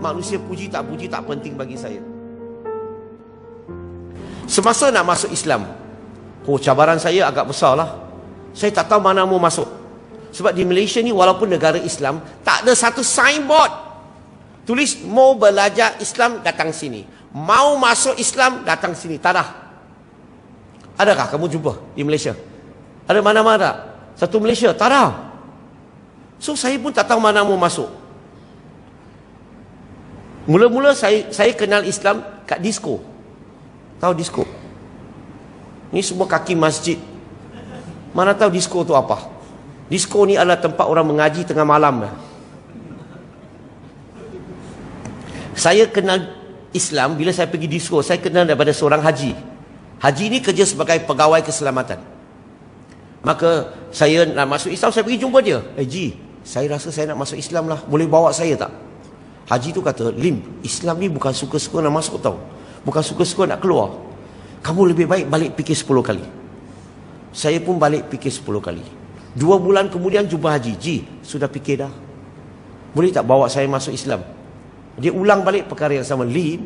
Manusia puji tak penting bagi saya. Semasa nak masuk Islam, cabaran saya agak besar lah. Saya tak tahu mana mau masuk. Sebab di Malaysia ni walaupun negara Islam, tak ada satu signboard tulis mau belajar Islam datang sini, mau masuk Islam datang sini. Tak ada. Adakah kamu jumpa di Malaysia? Ada mana-mana satu Malaysia? Tak ada. So saya pun tak tahu mana mau masuk. Mula-mula saya kenal Islam kat disko. Tahu disko? Ni semua kaki masjid. Mana tahu disko tu apa? Disko ni adalah tempat orang mengaji tengah malam. Saya kenal Islam bila saya pergi disko. Saya kenal daripada seorang haji. Haji ni kerja sebagai pegawai keselamatan. Maka saya nak masuk Islam, saya pergi jumpa dia. Ji, saya rasa saya nak masuk Islam lah. Boleh bawa saya tak? Haji tu kata, Lim, Islam ni bukan suka-suka nak masuk tau. Bukan suka-suka nak keluar. Kamu lebih baik balik fikir 10 kali. Saya pun balik fikir 10 kali. 2 bulan kemudian jumpa Haji. Ji, sudah fikir dah. Boleh tak bawa saya masuk Islam? Dia ulang balik perkara yang sama. Lim,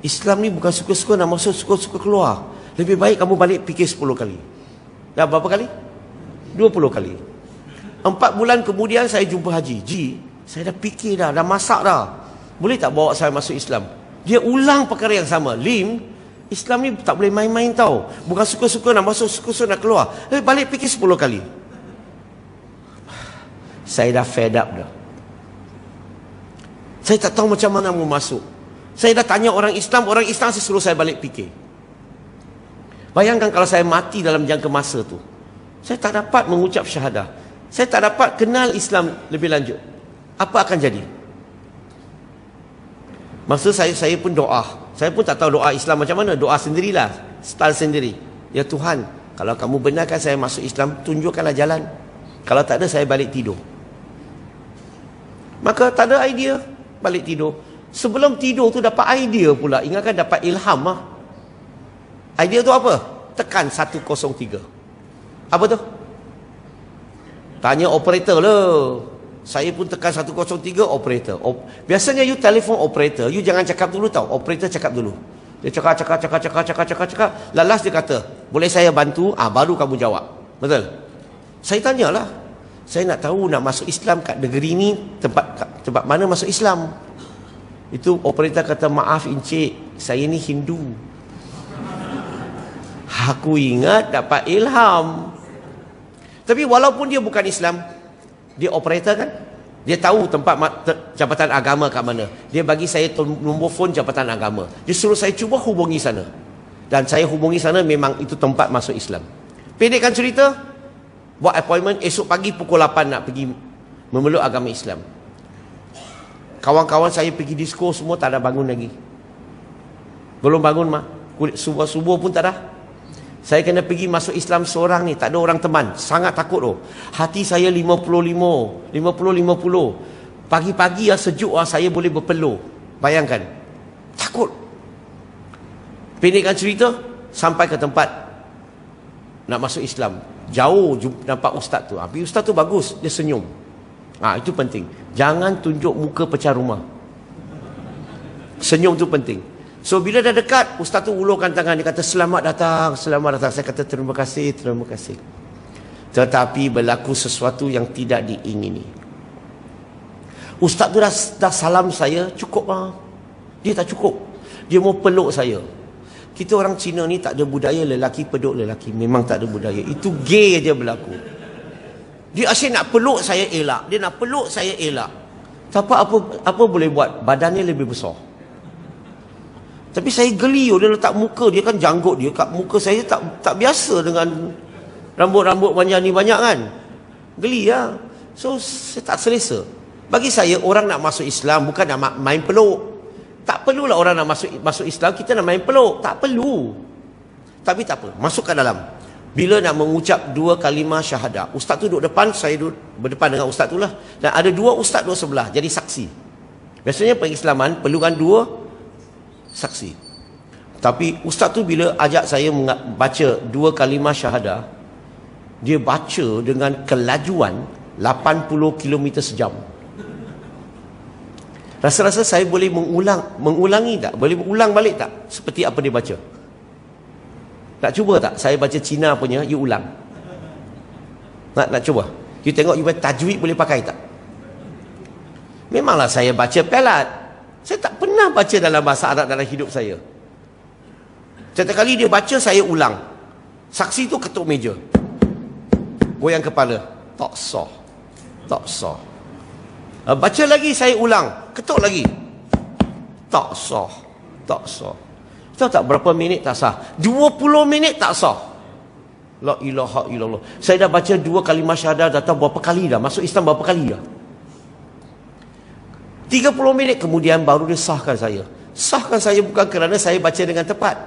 Islam ni bukan suka-suka nak masuk, suka-suka keluar. Lebih baik kamu balik fikir 10 kali. Dah berapa kali? 20 kali. 4 bulan kemudian saya jumpa Haji. Ji, saya dah fikir dah masak dah. Boleh tak bawa saya masuk Islam? Dia ulang perkara yang sama. Lim, Islam ni tak boleh main-main tau. Bukan suka-suka nak masuk, suka-suka nak keluar. Balik fikir 10 kali. Saya dah fed up dah. Saya tak tahu macam mana mau masuk. Saya dah tanya orang Islam saya suruh saya balik fikir. Bayangkan kalau saya mati dalam jangka masa tu. Saya tak dapat mengucap syahadah. Saya tak dapat kenal Islam lebih lanjut. Apa akan jadi? Masa saya pun doa. Saya pun tak tahu doa Islam macam mana. Doa sendirilah, style sendiri. Ya Tuhan, kalau kamu benarkan saya masuk Islam, tunjukkanlah jalan. Kalau tak ada, saya balik tidur. Maka tak ada idea, balik tidur. Sebelum tidur tu dapat idea pula. Ingatkan dapat ilham lah. Idea tu apa? Tekan 103. Apa tu? Tanya operator lah. Saya pun tekan 103 operator. Biasanya you telefon operator, you jangan cakap dulu tau. Operator cakap dulu. Dia cakap. Lalas dia kata, boleh saya bantu? Baru kamu jawab. Betul? Saya tanyalah. Saya nak tahu nak masuk Islam kat negeri ni tempat mana masuk Islam. Itu operator kata, maaf encik, saya ni Hindu. Aku ingat dapat ilham. Tapi walaupun dia bukan Islam, dia operator kan, dia tahu tempat jabatan agama kat mana. Dia bagi saya nombor phone jabatan agama. Dia suruh saya cuba hubungi sana. Dan saya hubungi sana, memang itu tempat masuk Islam. Pendekkan cerita, buat appointment esok pagi pukul 8 nak pergi memeluk agama Islam. Kawan-kawan saya pergi disko semua tak ada bangun lagi. Belum bangun mah. Kulit subuh-subuh pun tak ada. Saya kena pergi masuk Islam seorang ni. Tak ada orang teman. Sangat takut tu. Hati saya 50-50. Pagi-pagi sejuk saya boleh berpeluh. Bayangkan. Takut. Pendekkan cerita, sampai ke tempat nak masuk Islam. Jauh nampak ustaz tu. Tapi ustaz tu bagus. Dia senyum. Itu penting. Jangan tunjuk muka pecah rumah. Senyum tu penting. So bila dah dekat, ustaz tu ulurkan tangan. Dia kata, selamat datang. Saya kata, terima kasih. Tetapi berlaku sesuatu yang tidak diingini. Ustaz tu dah salam saya, cukup lah. Dia tak cukup. Dia mau peluk saya. Kita orang Cina ni tak ada budaya lelaki peluk lelaki. Memang tak ada budaya. Itu gay aja berlaku. Dia asyik nak peluk saya elak. Dia nak peluk saya elak. Tapi apa boleh buat? Badannya lebih besar. Tapi saya geli, dia letak muka, dia kan janggut dia kat muka saya tak biasa dengan rambut-rambut panjang ni banyak kan. Geli lah. So saya tak selesa. Bagi saya, orang nak masuk Islam bukan nak main peluk. Tak perlulah orang nak masuk Islam, kita nak main peluk. Tak perlu. Tapi tak apa, masuk ke dalam. Bila nak mengucap 2 kalimah syahadah, ustaz tu duduk depan, saya duduk berdepan dengan ustaz tu lah. Dan ada 2 ustaz dua sebelah, jadi saksi. Biasanya pengislaman perlukan 2 saksi. Tapi ustaz tu bila ajak saya baca 2 kalimah syahadah, dia baca dengan kelajuan 80 km sejam. Rasa-rasa saya boleh mengulangi tak? Boleh ulang balik tak? Seperti apa dia baca. Nak cuba tak? Saya baca Cina punya, you ulang. Nak cuba? You tengok you tajwid boleh pakai tak? Memanglah saya baca pelat. Saya tak pernah baca dalam bahasa Arab dalam hidup saya. Setiap kali dia baca, saya ulang. Saksi tu ketuk meja. Goyang kepala. Tak sah. Tak sah. Baca lagi, saya ulang. Ketuk lagi. Tak sah. Tak sah. Tahu tak berapa minit tak sah? 20 minit tak sah. La ilaha illallah. Saya dah baca 2 kalimah syahadah, dah tahu berapa kali dah. Masuk Islam berapa kali dah. 30 minit kemudian baru dia sahkan saya. Sahkan saya bukan kerana saya baca dengan tepat.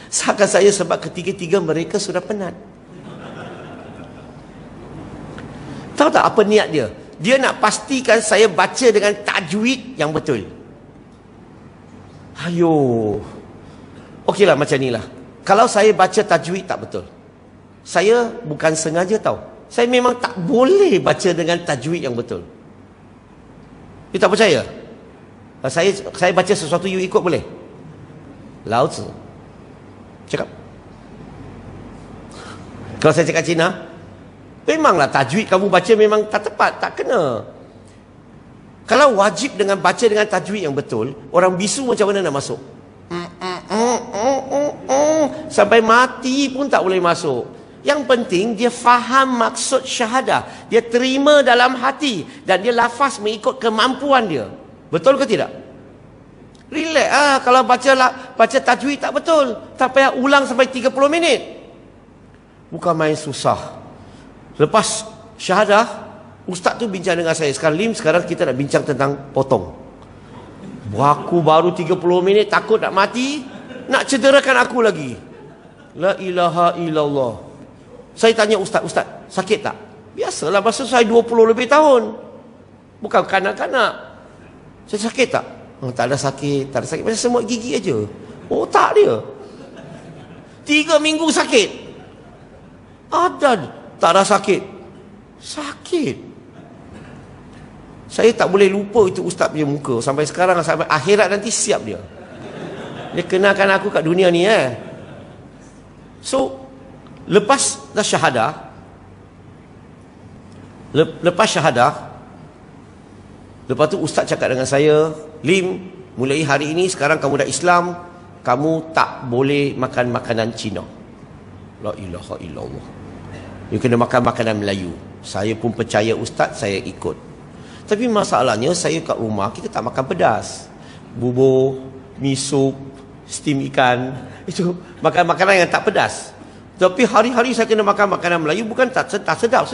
Sahkan saya sebab ketiga-tiga mereka sudah penat. Tahu tak apa niat dia? Dia nak pastikan saya baca dengan tajwid yang betul. Ayo. Okeylah macam inilah. Kalau saya baca tajwid tak betul, saya bukan sengaja tahu. Saya memang tak boleh baca dengan tajwid yang betul. You tak percaya? Saya baca sesuatu, you ikut boleh? Lao Tzu cakap. Kalau saya cakap Cina, memanglah tajwid kamu baca memang tak tepat, tak kena. Kalau wajib dengan baca dengan tajwid yang betul, orang bisu macam mana nak masuk? Sampai mati pun tak boleh masuk. Yang penting dia faham maksud syahadah, dia terima dalam hati dan dia lafaz mengikut kemampuan dia. Betul ke tidak? Relax kalau baca tajwid tak betul, tak payah ulang sampai 30 minit. Bukan main susah. Lepas syahadah, ustaz tu bincang dengan saya. Sekarang kita nak bincang tentang potong. Aku baru 30 minit takut nak mati, nak cederakan aku lagi. La ilaha illallah. Saya tanya ustaz, sakit tak? Biasalah, masa saya 20 lebih tahun. Bukan kanak-kanak. Saya sakit tak? Tak ada sakit, tak ada sakit. Macam semut gigi aja. Otak dia 3 minggu sakit. Tak ada sakit. Sakit. Saya tak boleh lupa itu ustaz punya muka. Sampai sekarang, sampai akhirat nanti siap dia. Dia kenalkan aku kat dunia ni So lepas dah syahadah, lepas tu ustaz cakap dengan saya, Lim, mulai hari ini sekarang kamu dah Islam, kamu tak boleh makan makanan Cina. La ilaha illallah. You kena makan makanan Melayu. Saya pun percaya ustaz, saya ikut. Tapi masalahnya saya kat rumah, kita tak makan pedas. Bubur, mi sup, steam ikan, itu makan makanan yang tak pedas. Tapi hari-hari saya kena makan makanan Melayu, bukan tak sedap.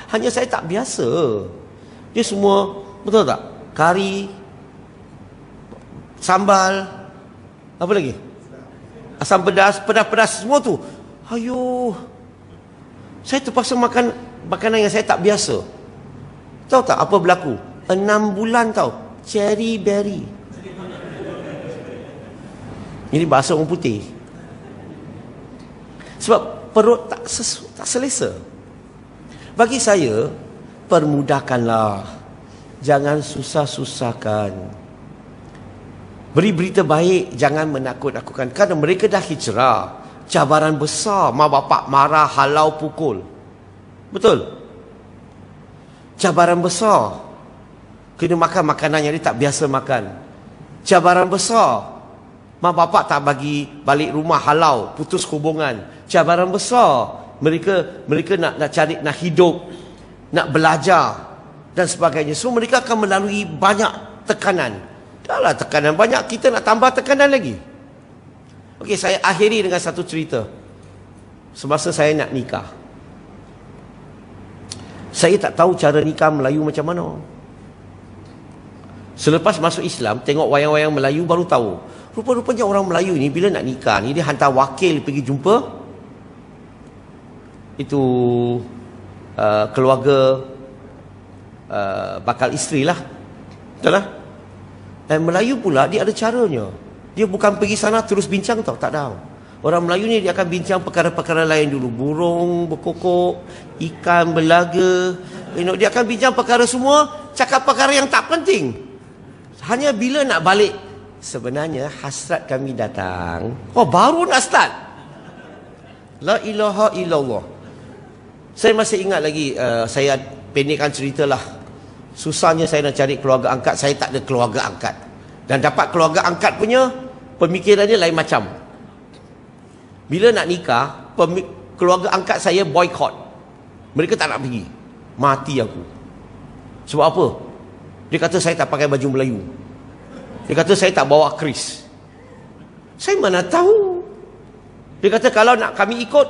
Hanya saya tak biasa. Dia semua, betul tak? Kari, sambal, apa lagi? Asam pedas, pedas semua tu. Ayo. Saya terpaksa makan makanan yang saya tak biasa. Tahu tak apa berlaku? 6 bulan tahu. Cherry berry. Ini bahasa orang putih. Sebab perut tak selesa. Bagi saya, permudahkanlah. Jangan susah-susahkan. Beri berita baik, jangan menakut-nakutkan. Kerana mereka dah hijrah. Cabaran besar, mak bapak marah, halau, pukul. Betul? Cabaran besar. Kena makan makanan yang dia tak biasa makan. Cabaran besar. Mak bapak tak bagi balik rumah, halau, putus hubungan. Cabaran besar. Mereka nak cari, nak hidup, nak belajar dan sebagainya. So mereka akan melalui banyak tekanan. Dahlah tekanan banyak, kita nak tambah tekanan lagi. Okey, saya akhiri dengan satu cerita. Semasa saya nak nikah, saya tak tahu cara nikah Melayu macam mana. Selepas masuk Islam, tengok wayang-wayang Melayu baru tahu. Rupa-rupanya orang Melayu ni bila nak nikah ni, dia hantar wakil pergi jumpa itu keluarga bakal isteri lah. Betul lah. Dan Melayu pula dia ada caranya. Dia bukan pergi sana terus bincang tau, tak ada. Orang Melayu ni dia akan bincang perkara-perkara lain dulu. Burung berkokok, ikan berlaga, dia akan bincang perkara semua, cakap perkara yang tak penting. Hanya bila nak balik, sebenarnya hasrat kami datang. Oh, baru nak start. La ilaha illallah. Saya masih ingat lagi, saya pendekkan ceritalah. Susahnya saya nak cari keluarga angkat, saya tak ada keluarga angkat. Dan dapat keluarga angkat punya, pemikirannya lain macam. Bila nak nikah, keluarga angkat saya boycott. Mereka tak nak pergi. Mati aku. Sebab apa? Dia kata saya tak pakai baju Melayu. Dia kata saya tak bawa keris. Saya mana tahu. Dia kata kalau nak kami ikut,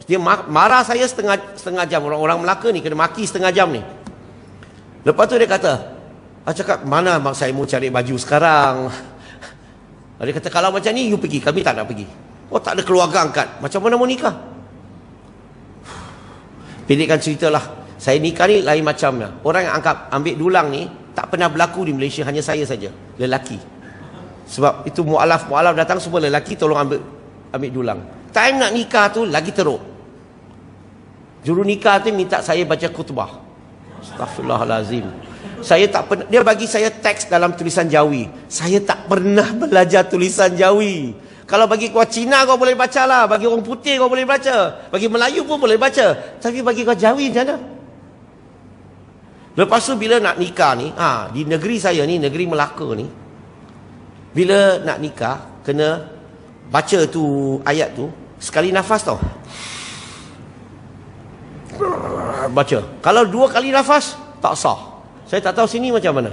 dia marah saya setengah jam. Orang-orang Melaka ni kena maki setengah jam ni. Lepas tu dia kata, cakap mana mak saya mau cari baju sekarang. Dia kata kalau macam ni you pergi, kami tak nak pergi. Oh, tak ada keluarga angkat, macam mana mau nikah? Pendekkan ceritalah, saya nikah ni lain macamnya. Orang yang ambil dulang ni tak pernah berlaku di Malaysia, hanya saya saja, lelaki. Sebab itu mu'alaf datang semua lelaki, tolong ambil dulang. Time nak nikah tu lagi teruk. Juru nikah tu minta saya baca khutbah. Astaghfirullahalazim. Saya tak pernah, dia bagi saya teks dalam tulisan Jawi. Saya tak pernah belajar tulisan Jawi. Kalau bagi kau Cina kau boleh baca lah, bagi orang putih kau boleh baca, bagi Melayu pun boleh baca, tapi bagi kau Jawi macam mana? Lepas tu bila nak nikah ni, di negeri saya ni, negeri Melaka ni, bila nak nikah kena baca tu ayat tu sekali nafas tau. Baca. Kalau 2 kali nafas tak sah. Saya tak tahu sini macam mana.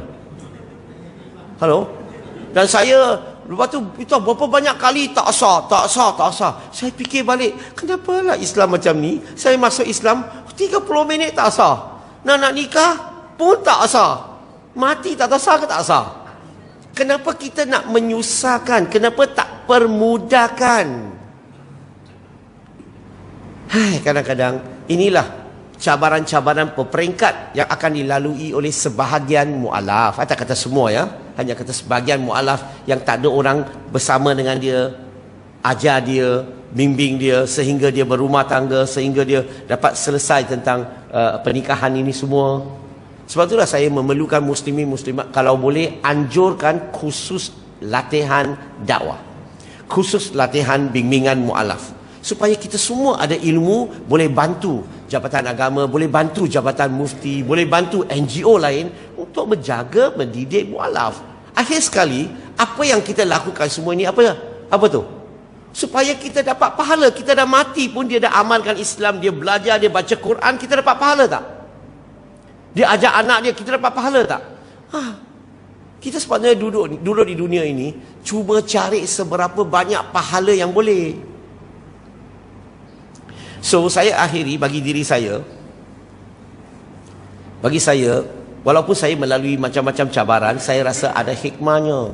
Halo? Dan saya lepas tu itu berapa banyak kali tak sah. Saya fikir balik, kenapalah Islam macam ni? Saya masuk Islam 30 minit tak sah. Nak nikah pun tak sah. Mati tak tahu sah ke tak sah. Kenapa kita nak menyusahkan? Kenapa tak permudahkan? Kadang-kadang inilah cabaran-cabaran peringkat yang akan dilalui oleh sebahagian mu'alaf. Saya tak kata semua ya, hanya kata sebahagian mu'alaf yang tak ada orang bersama dengan dia, ajar dia, bimbing dia sehingga dia berumah tangga, sehingga dia dapat selesai tentang pernikahan ini semua. Sebab itulah saya memerlukan muslimin muslimat, kalau boleh anjurkan khusus latihan dakwah, khusus latihan bimbingan mu'alaf, supaya kita semua ada ilmu, boleh bantu Jabatan Agama, boleh bantu Jabatan Mufti, boleh bantu NGO lain untuk menjaga, mendidik mu'alaf. Akhir sekali, apa yang kita lakukan semua ini apa tu? Supaya kita dapat pahala. Kita dah mati pun dia dah amalkan Islam, dia belajar, dia baca Quran, kita dapat pahala tak? Dia ajak anak dia, kita dapat pahala tak? Kita sepatutnya duduk di dunia ini, cuba cari seberapa banyak pahala yang boleh. So, saya akhiri bagi diri saya. Bagi saya, walaupun saya melalui macam-macam cabaran, saya rasa ada hikmahnya.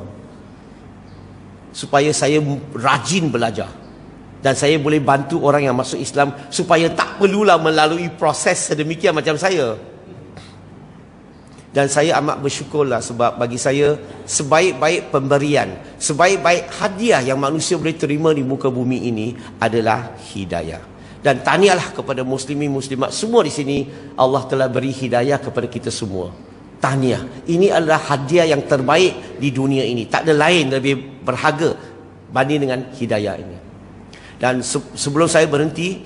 Supaya saya rajin belajar. Dan saya boleh bantu orang yang masuk Islam, supaya tak perlulah melalui proses sedemikian macam saya. Dan saya amat bersyukurlah sebab bagi saya sebaik-baik pemberian, sebaik-baik hadiah yang manusia boleh terima di muka bumi ini adalah hidayah. Dan tahniahlah kepada muslimin muslimat semua di sini, Allah telah beri hidayah kepada kita semua. Tahniah. Ini adalah hadiah yang terbaik di dunia ini. Tak ada lain lebih berharga banding dengan hidayah ini. Dan sebelum saya berhenti,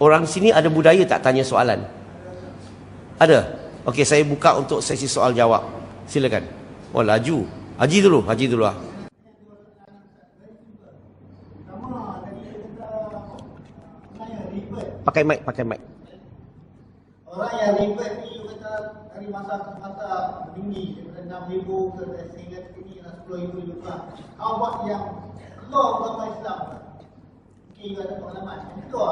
orang sini ada budaya tak tanya soalan? Ada? Okey, saya buka untuk sesi soal jawab. Silakan. Oh, laju. Haji dulu lah. Pakai mic. Orang yang ribet ni kata dari masa ke masa tinggi daripada 6,000 ke sehingga ini 10,000 juga. Awak yang keluar agama Islam. Mungkin ada pengalaman. Yang kedua,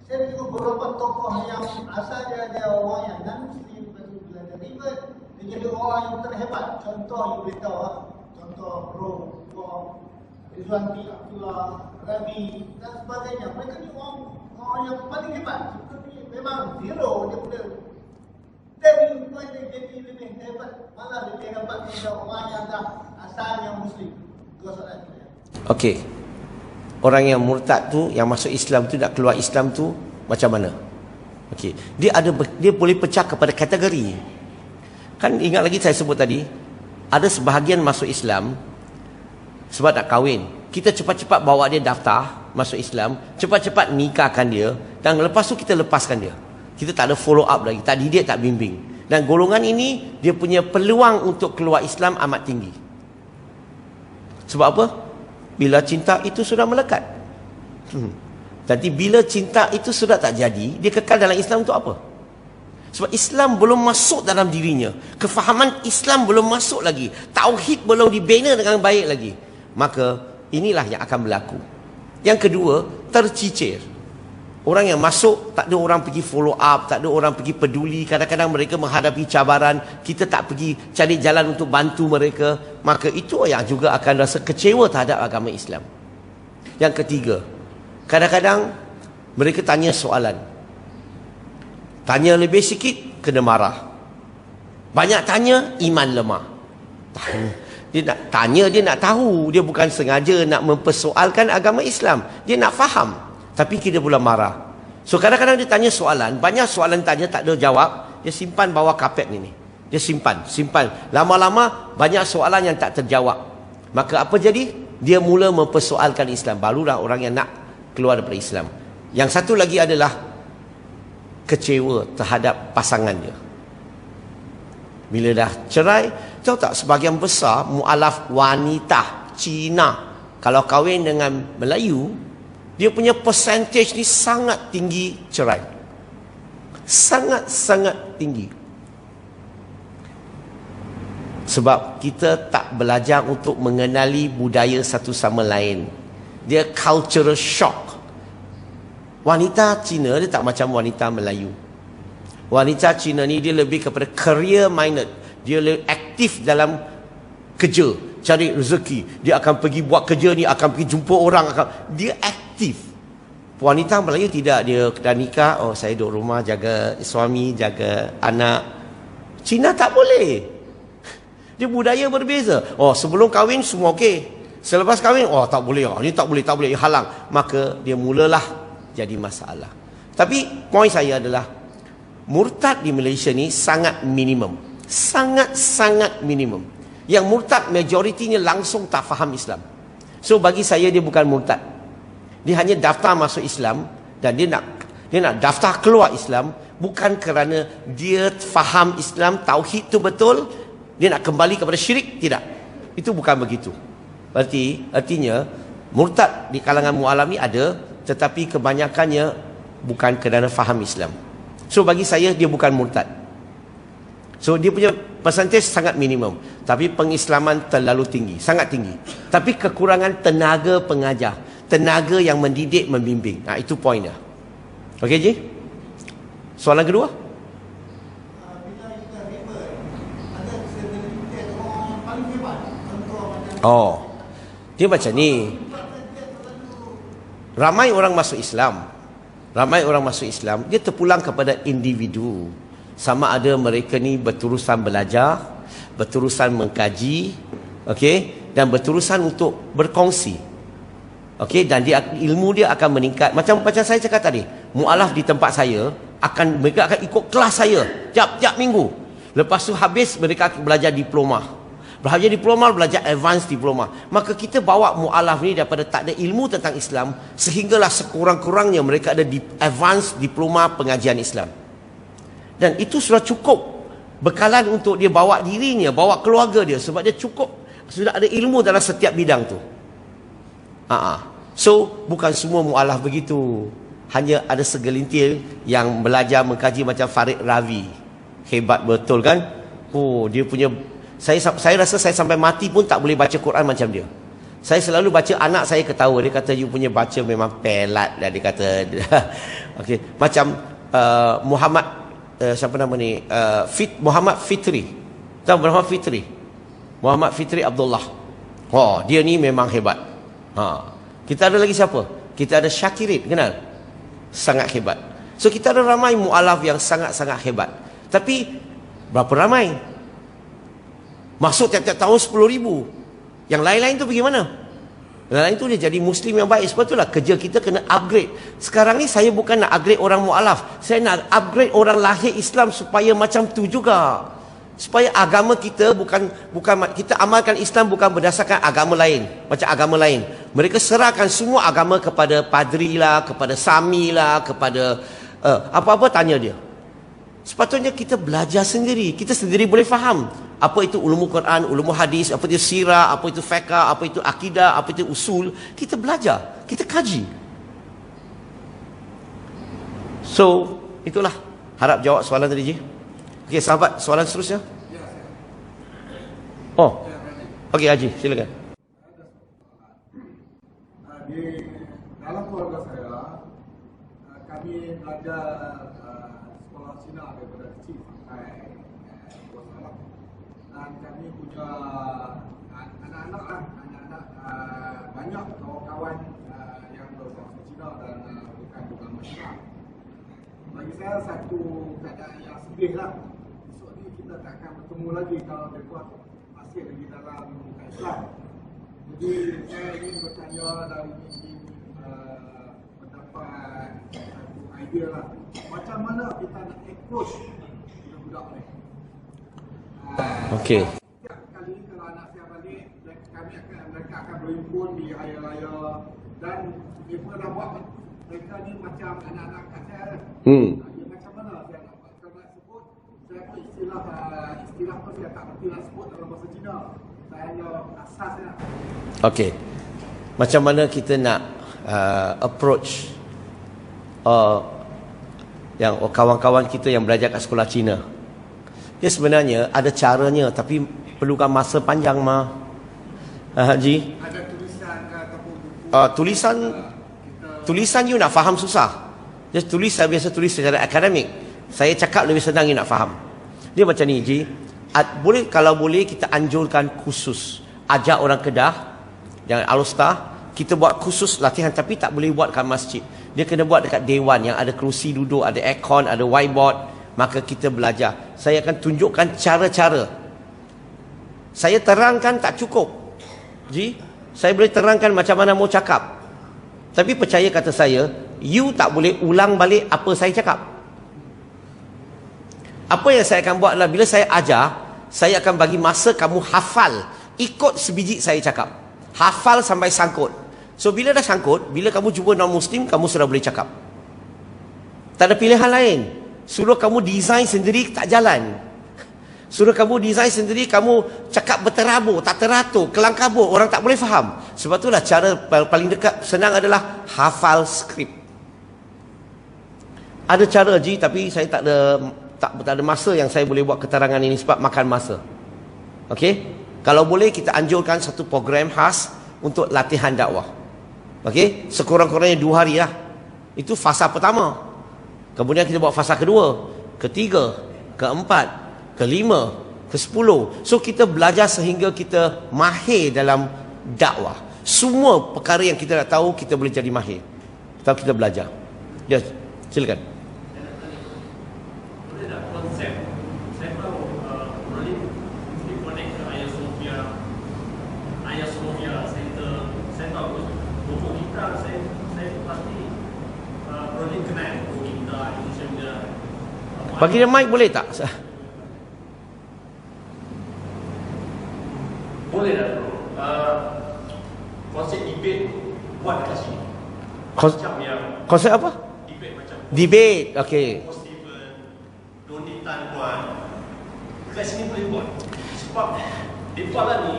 saya tengok beberapa tokoh yang asalnya dia orang yang non-Muslim, bila dia ribet, dia jadi orang yang terhebat. Contoh yang boleh tahu, contoh Bro, Rizwanti, Abdullah, Rabi dan sebagainya. Mereka ni orang yang paling hebat. Seperti memang zero dia boleh. Dari upaya dia jadi lebih hebat, malah lebih hebat daripada orang yang dah asalnya Muslim. Dua soalan itu. Okey. Orang yang murtad tu, yang masuk Islam tu, nak keluar Islam tu macam mana? Okey. Dia boleh pecah kepada kategori. Kan ingat lagi saya sebut tadi, Ada sebahagian masuk Islam sebab nak kahwin. Kita cepat-cepat bawa dia daftar masuk Islam, cepat-cepat nikahkan dia, dan lepas tu kita lepaskan dia. Kita tak ada follow up lagi, tak didik, tak bimbing. Dan golongan ini, dia punya peluang untuk keluar Islam amat tinggi. Sebab apa? Bila cinta itu sudah melekat. Jadi bila cinta itu sudah tak jadi, dia kekal dalam Islam untuk apa? Sebab Islam belum masuk dalam dirinya. Kefahaman Islam belum masuk lagi. Tauhid belum dibina dengan baik lagi. Maka inilah yang akan berlaku. Yang kedua, tercicir. Orang yang masuk, tak ada orang pergi follow up, tak ada orang pergi peduli. Kadang-kadang mereka menghadapi cabaran, kita tak pergi cari jalan untuk bantu mereka. Maka itu yang juga akan rasa kecewa terhadap agama Islam. Yang ketiga, kadang-kadang mereka tanya soalan. Tanya lebih sikit, kena marah. Banyak tanya, iman lemah. Dia nak tanya, dia nak tahu. Dia bukan sengaja nak mempersoalkan agama Islam. Dia nak faham. Tapi kita pula marah. So kadang-kadang dia tanya soalan, banyak soalan tanya tak ada jawab, dia simpan bawah kapet ni. Dia simpan. Lama-lama banyak soalan yang tak terjawab. Maka apa jadi? Dia mula mempersoalkan Islam. Barulah orang yang nak keluar daripada Islam. Yang satu lagi adalah kecewa terhadap pasangannya. Bila dah cerai, tahu tak sebahagian besar mualaf wanita Cina kalau kahwin dengan Melayu, dia punya percentage ni sangat tinggi cerai. Sangat-sangat tinggi. Sebab kita tak belajar untuk mengenali budaya satu sama lain. Dia cultural shock. Wanita Cina dia tak macam wanita Melayu. Wanita Cina ni dia lebih kepada career minded. Dia lebih aktif dalam kerja, cari rezeki. Dia akan pergi buat kerja ni, akan pergi jumpa orang, dia aktif. Wanita Melayu tidak. Dia dah nikah, oh saya duduk rumah jaga suami, jaga anak. Cina tak boleh. Dia budaya berbeza. Oh sebelum kahwin semua okey, selepas kahwin oh tak boleh, ni tak boleh, halang. Maka dia mulalah jadi masalah. Tapi poin saya adalah murtad di Malaysia ni sangat minimum. Sangat-sangat minimum. Yang murtad majoritinya langsung tak faham Islam. So bagi saya dia bukan murtad. Dia hanya daftar masuk Islam dan dia nak daftar keluar Islam bukan kerana dia faham Islam, tauhid tu betul, dia nak kembali kepada syirik, tidak. Itu bukan begitu. Artinya murtad di kalangan mu'alaf ni ada, tetapi kebanyakannya bukan kerana faham Islam. So bagi saya dia bukan murtad. So dia punya percentage sangat minimum, tapi pengislaman terlalu tinggi, sangat tinggi. Tapi kekurangan tenaga pengajar, tenaga yang mendidik, membimbing. Itu poinnya. Okey Ji? Soalan kedua? Oh, dia macam ni. Ramai orang masuk Islam. Dia terpulang kepada individu. Sama ada mereka ni berterusan belajar, berterusan mengkaji, okey, dan berterusan untuk berkongsi. Okey, dan ilmu dia akan meningkat. Macam saya cakap tadi, mualaf di tempat saya mereka akan ikut kelas saya tiap minggu. Lepas tu habis mereka akan belajar diploma. Belajar advance diploma. Maka kita bawa mualaf ni daripada tak ada ilmu tentang Islam sehinggalah sekurang-kurangnya mereka ada advance diploma pengajian Islam. Dan itu sudah cukup bekalan untuk dia bawa dirinya, bawa keluarga dia, sebab dia cukup sudah ada ilmu dalam setiap bidang tu. So bukan semua mualaf begitu. Hanya ada segelintir yang belajar mengkaji macam Farid Ravi. Hebat betul kan? Oh, dia punya saya rasa saya sampai mati pun tak boleh baca Quran macam dia. Saya selalu baca, anak saya ketawa, dia kata you punya baca memang pelat dah, dia kata. Okey, macam Muhammad siapa nama ni? Muhammad Fitri. Tahu Muhammad Fitri Abdullah. Oh, dia ni memang hebat. Kita ada lagi siapa? Kita ada Syakirin, kenal? Sangat hebat. So kita ada ramai mualaf yang sangat-sangat hebat. Tapi berapa ramai? Masuk tiap-tiap tahun 10,000. Yang lain-lain tu pergi mana? Yang lain tu dia jadi Muslim yang baik. Sebab itulah kerja kita kena upgrade. Sekarang ni saya bukan nak upgrade orang mualaf, saya nak upgrade orang lahir Islam supaya macam tu juga. Supaya agama kita bukan kita amalkan Islam bukan berdasarkan agama lain, macam agama lain. Mereka serahkan semua agama kepada padri lah, kepada sami lah, kepada apa-apa tanya dia. Sepatutnya kita belajar sendiri. Kita sendiri boleh faham apa itu ulumul Quran, ulumul hadis, apa itu sirah, apa itu fiqh, apa itu akidah, apa itu usul. Kita belajar, kita kaji. So, itulah. Harap jawab soalan tadi, Ji. Okey, sahabat, soalan seterusnya. Oh. Okey, Haji, silakan. Di dalam keluarga saya, kami belajar sekolah Cina daripada kecil sampai bersalah. Dan kami punya anak-anak banyak kawan-kawan yang berbahasa Cina dan bukan beragama Islam. Bagi saya satu keadaan yang sedih lah. Esok ni kita tak akan bertemu lagi kalau mereka masih lagi dalam Islam. Jadi saya ingin bertanya dan ingin mendapat satu idea lah. Macam mana kita nak approach budak-budak ni? Okey. Setiap kali kalau anak saya balik, mereka akan berhimpun di raya-raya dan mereka dah buat mereka ni macam anak-anak kat saya. Macam mana saya nak sebut? Saya pun istilah tu saya tak berhenti nak sebut dalam bahasa Cina. Saya hanya asasnya. Okey. Macam mana kita nak approach yang kawan-kawan kita yang belajar kat sekolah Cina? Dia sebenarnya ada caranya, tapi perlukan masa panjang mah. Haji. Ada tulisan ke ataupun buku? Tulisan you nak faham susah. Just tulis, saya biasa tulis secara akademik. Saya cakap lebih senang you nak faham. Dia macam ni, Ji. Kalau boleh kita anjurkan khusus. Ajak orang Kedah, yang Al-Ustaz, kita buat khusus latihan, tapi tak boleh buat kat masjid. Dia kena buat dekat dewan yang ada kerusi duduk, ada aircon, ada whiteboard. Maka kita belajar. Saya akan tunjukkan cara-cara. Saya terangkan tak cukup, Ji. Saya boleh terangkan macam mana mau cakap. Tapi percaya kata saya, you tak boleh ulang balik apa saya cakap. Apa yang saya akan buat adalah bila saya ajar, saya akan bagi masa kamu hafal. Ikut sebiji saya cakap. Hafal sampai sangkut. So bila dah sangkut, bila kamu jumpa non-Muslim, kamu sudah boleh cakap. Tak ada pilihan lain. Suruh kamu design sendiri tak jalan. Suruh kamu design sendiri, kamu cakap berterabur, tak teratur, kelang kabut, orang tak boleh faham. Sebab itulah cara paling dekat senang adalah hafal skrip. Ada cara, Ji, tapi saya tak ada masa yang saya boleh buat keterangan ini sebab makan masa. Okey? Kalau boleh kita anjurkan satu program khas untuk latihan dakwah. Okey? Sekurang-kurangnya 2 hari lah. Itu fasa pertama. Kemudian kita buat fasa kedua, ketiga, keempat, kelima, ke-10. So kita belajar sehingga kita mahir dalam dakwah. Semua perkara yang kita nak tahu, kita boleh jadi mahir kalau kita belajar. Ya, silakan. Boleh tak konsep? Saya tahu boleh connect ke Ayah Sofia Center. Saya tahu buku kita saya pasti boleh kenal buku kita Indonesia. Bagi dia mic boleh tak? Boleh tak bro? Konsep debate buat dekat sini. Macam yang Konsep apa? debate macam Debate. Okey. Steven, Doni Tan Puan. Dekat sini boleh buat. Sebab mereka lah ni,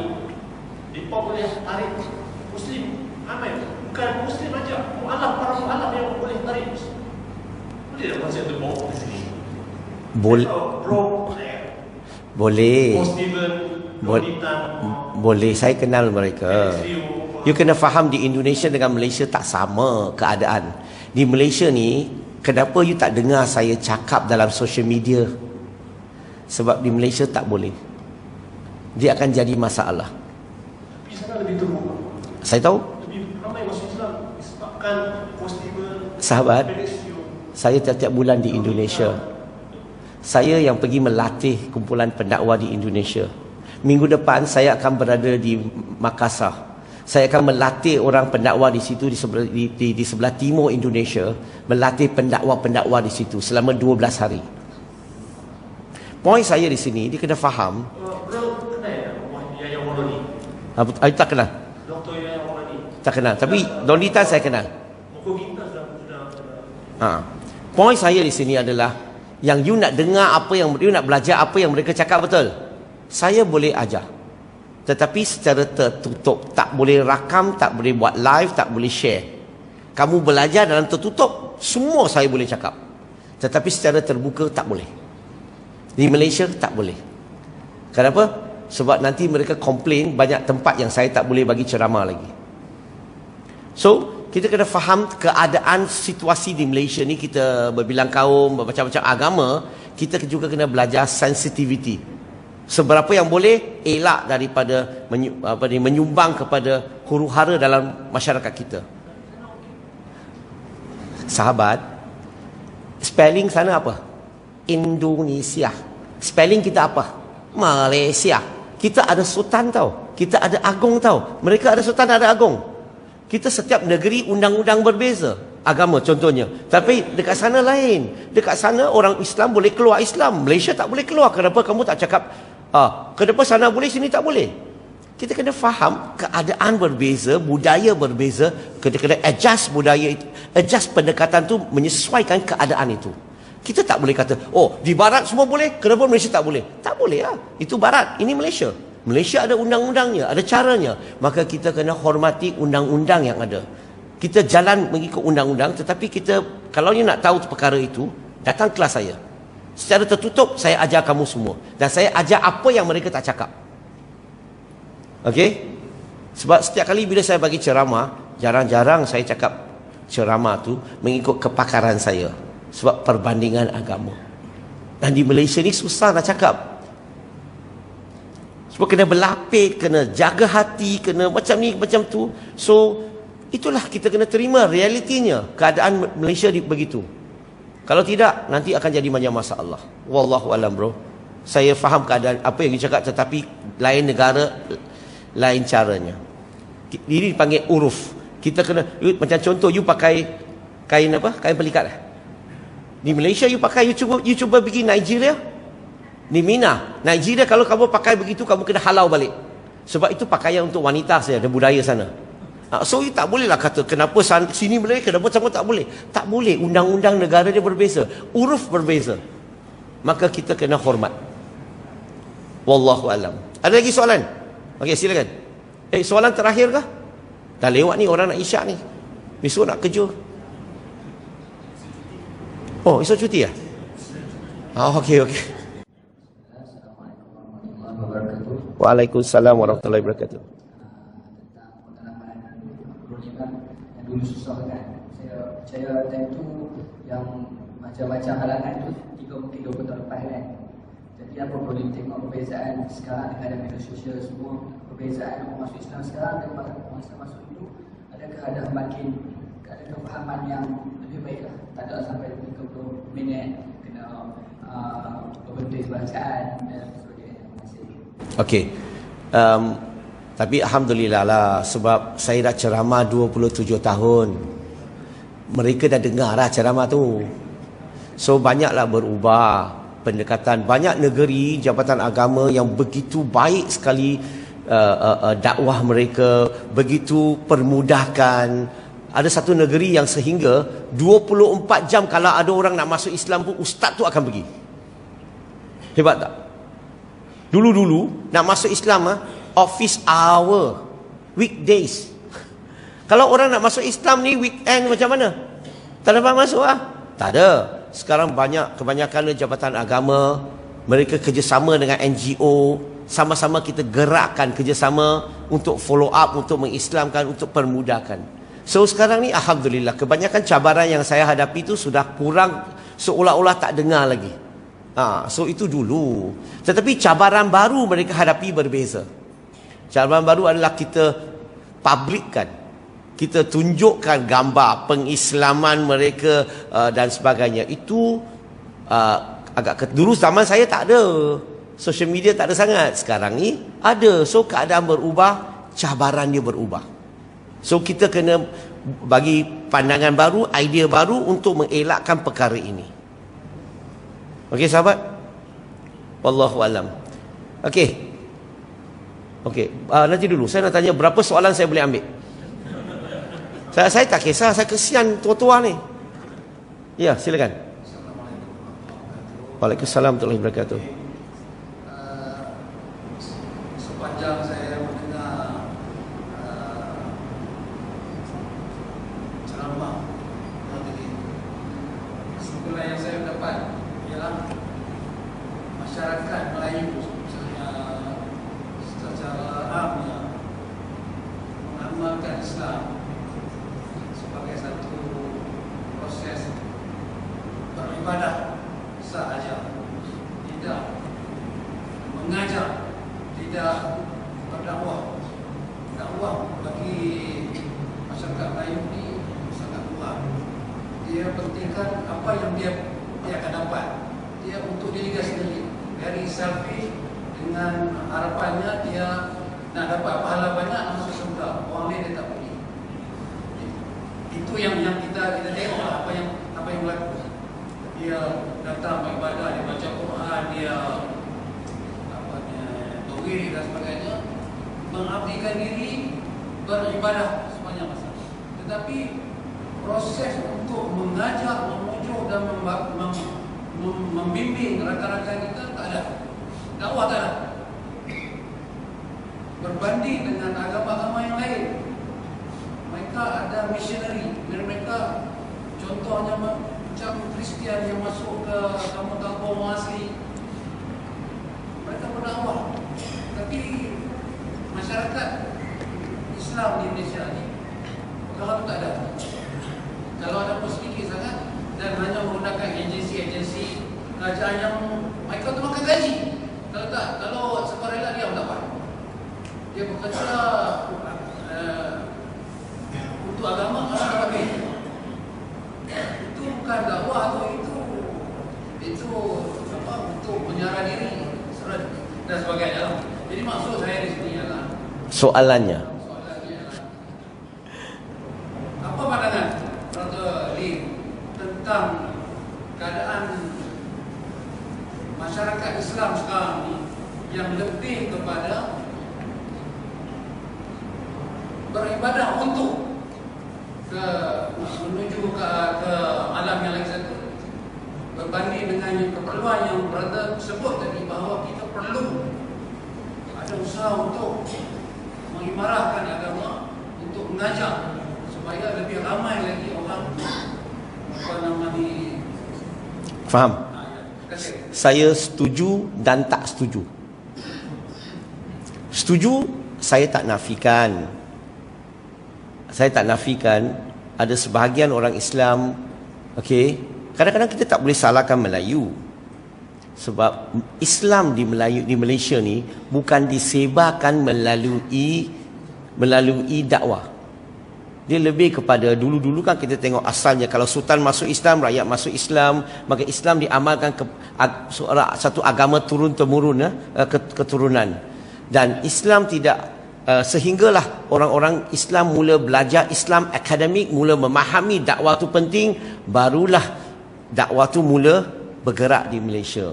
mereka boleh tarik Muslim. Ramai. Bukan Muslim aja. Mu'alaf, para mu'alaf yang boleh tarik. Boleh tak konsep tu bawa ke sini? Boleh. Bro, Boleh. Steven, Doni Tan, Boleh, saya kenal mereka. You kena faham di Indonesia dengan Malaysia tak sama keadaan. Di Malaysia ni, kenapa you tak dengar saya cakap dalam social media? Sebab di Malaysia tak boleh. Dia akan jadi masalah. Tapi sana lebih teruk. Saya tahu. Lebih ramai masuk Islam disebabkan Steven, Sahabat, saya tiap-tiap bulan di Indonesia. Saya yang pergi melatih kumpulan pendakwa di Indonesia. Minggu depan saya akan berada di Makassar. Saya akan melatih orang pendakwa di situ di sebelah timur Indonesia, melatih pendakwa-pendakwa di situ selama 12 hari. Poin saya di sini, dia kena faham. Bro, kenal ya Yahya Waroni? Tak kenal. Dr. Yahya Waroni. Tak kenal. Tapi Donita saya kenal. Buku kita sudah. Poin saya di sini adalah yang you nak dengar apa yang you nak belajar apa yang mereka cakap betul. Saya boleh ajar. Tetapi secara tertutup, tak boleh rakam, tak boleh buat live, tak boleh share. Kamu belajar dalam tertutup, semua saya boleh cakap. Tetapi secara terbuka tak boleh. Di Malaysia tak boleh. Kenapa? Sebab nanti mereka komplain banyak tempat yang saya tak boleh bagi ceramah lagi. So, kita kena faham keadaan situasi di Malaysia ni. Kita berbilang kaum, bermacam-macam agama. Kita juga kena belajar sensitivity. Seberapa yang boleh elak daripada menyumbang kepada huru-hara dalam masyarakat kita. Sahabat, spelling sana apa? Indonesia. Spelling kita apa? Malaysia. Kita ada sultan tau. Kita ada agung tau. Mereka ada sultan, ada agung. Kita setiap negeri undang-undang berbeza. Agama contohnya. Tapi dekat sana lain. Dekat sana orang Islam boleh keluar Islam. Malaysia tak boleh keluar. Kenapa kamu tak cakap, kenapa sana boleh, sini tak boleh? Kita kena faham keadaan berbeza, budaya berbeza. Kita kena adjust budaya itu. Adjust pendekatan tu menyesuaikan keadaan itu. Kita tak boleh kata, di barat semua boleh, kenapa Malaysia tak boleh? Tak boleh lah. Itu barat, ini Malaysia. Malaysia ada undang-undangnya, ada caranya. Maka kita kena hormati undang-undang yang ada. Kita jalan mengikut undang-undang, tetapi kita, kalau you nak tahu perkara itu, datang kelas saya. Secara tertutup, saya ajar kamu semua. Dan saya ajar apa yang mereka tak cakap. Okey? Sebab setiap kali bila saya bagi ceramah, jarang-jarang saya cakap ceramah tu mengikut kepakaran saya. Sebab perbandingan agama. Dan di Malaysia ni susah nak cakap. Sebab kena berlapik, kena jaga hati, kena macam ni, macam tu. So, itulah kita kena terima realitinya. Keadaan Malaysia begitu. Kalau tidak, nanti akan jadi banyak masalah. Wallahualam bro. Saya faham keadaan apa yang dicakap, tetapi lain negara, lain caranya. Ini dipanggil uruf. Kita kena, macam contoh, you pakai kain apa? Kain pelikat. Di Malaysia you pakai, you cuba pergi Nigeria, di Mina, Nigeria, kalau kamu pakai begitu, kamu kena halau balik. Sebab itu pakaian untuk wanita saja, ada budaya sana. So you tak bolehlah kata, kenapa sini boleh, kenapa sana tak boleh. Tak boleh, undang-undang negara dia berbeza, uruf berbeza. Maka kita kena hormat. Wallahualam. Ada lagi soalan? Okey, silakan. Soalan terakhir kah? Dah lewat ni, orang nak isyak ni. Besok nak kerja. Esok cuti ya? Okey. Waalaikumsalam warahmatullahi wabarakatuh. Tentang pengalaman berlibat yang dulu susah kan. Saya percaya time tu yang macam-macam halangan tu mungkin 20 tahun lepas kan. Jadi apa boleh tengok perbezaan sekarang dengan media sosial semua, perbezaan orang masuk Islam sekarang dan masa masuk itu, adakah ada makin ada kefahaman yang lebih baik lah. Tak ada sampai 30 minit kena berbentuk bacaan dan sebagainya. Okey. Tapi alhamdulillah lah, sebab saya dah ceramah 27 tahun. Mereka dah dengar lah ceramah tu. So banyaklah berubah pendekatan. Banyak negeri jabatan agama yang begitu baik sekali dakwah mereka, begitu permudahkan. Ada satu negeri yang sehingga 24 jam kalau ada orang nak masuk Islam pun, ustaz tu akan pergi. Hebat tak? Dulu-dulu nak masuk Islam office hour, weekdays. Kalau orang nak masuk Islam ni weekend macam mana? Tak dapat masuk Tak ada. Sekarang kebanyakan jabatan agama, mereka kerjasama dengan NGO, sama-sama kita gerakkan kerjasama untuk follow up, untuk mengislamkan, untuk permudahkan. So sekarang ni alhamdulillah, kebanyakan cabaran yang saya hadapi tu sudah kurang, seolah-olah tak dengar lagi. So itu dulu. Tetapi cabaran baru mereka hadapi berbeza. Cabaran baru adalah kita publikkan, kita tunjukkan gambar pengislaman mereka dan sebagainya. Itu dulu zaman saya tak ada, social media tak ada sangat. Sekarang ni ada. So keadaan berubah, cabaran dia berubah. So kita kena bagi pandangan baru, idea baru untuk mengelakkan perkara ini. Okey sahabat? Wallahu alam. Okey. Nanti dulu saya nak tanya berapa soalan saya boleh ambil. Saya tak kisah, saya kesian tua-tua ni. Ya, silakan. Waalaikumsalam warahmatullahi wabarakatuh. Sepanjang saya mendengar ceramah tadi, kesimpulan yang saya dapat ialah masyarakat Melayu secara amnya mengamalkan Islam sebagai satu proses beribadah sahaja, tidak mengajar, tidak berdakwah. Dakwah bagi masyarakat Melayu ini sangat luas. Dia pentingkan apa yang dia akan dapat. Dia untuk diri dia sendiri, very selfish, dengan harapannya dia nak dapat pahala banyak masuk surga. Orang lain dia tak pergi. Itu yang kita tengok lah, apa yang berlaku. Dia datang beribadah, dia baca Quran, dia berwirid dan sebagainya, mengabdikan diri, beribadah sepanjang masa. Tetapi proses untuk mengajar, memujuk dan membimbing rakan-rakan kita tak ada. Dakwah tak ada. Berbanding dengan agama-agama yang lain, mereka ada missionary. Mereka contohnya macam Kristian yang masuk ke kampung-kampung asli, mereka berdakwah. Tapi masyarakat Islam di Malaysia ni, kalau tak ada, kalau ada pun sedikit sangat, dan hanya menggunakan agensi-agensi kerajaan yang mereka tu makan gaji. Kalau tak, kalau sukarela dia tak apa. Dia bekerja untuk agama, orang tak pakai. Itu bukan dakwah tu, itu apa, untuk menyerah diri dan sebagainya. Jadi maksud saya di sini adalah Soalannya apa pandangan Dr. Lee tentang keadaan masyarakat Islam sekarang ni yang lebih kepada beribadah untuk menuju ke alam yang lain satu, berbanding dengan keperluan yang brother sebut tadi, bahawa kita perlu ada usaha untuk mengimarahkan agama, untuk mengajar supaya lebih ramai lagi orang faham. Saya setuju dan tak setuju. Setuju, saya tak nafikan. Saya tak nafikan ada sebahagian orang Islam, okey, kadang-kadang kita tak boleh salahkan Melayu. Sebab Islam di Malaysia ni bukan disebarkan melalui dakwah. Dia lebih kepada dulu-dulu kan kita tengok asalnya, kalau sultan masuk Islam, rakyat masuk Islam, maka Islam diamalkan satu agama turun-temurun, keturunan. Dan Islam tidak sehinggalah orang-orang Islam mula belajar Islam akademik, mula memahami dakwah tu penting, barulah dakwah tu mula bergerak di Malaysia.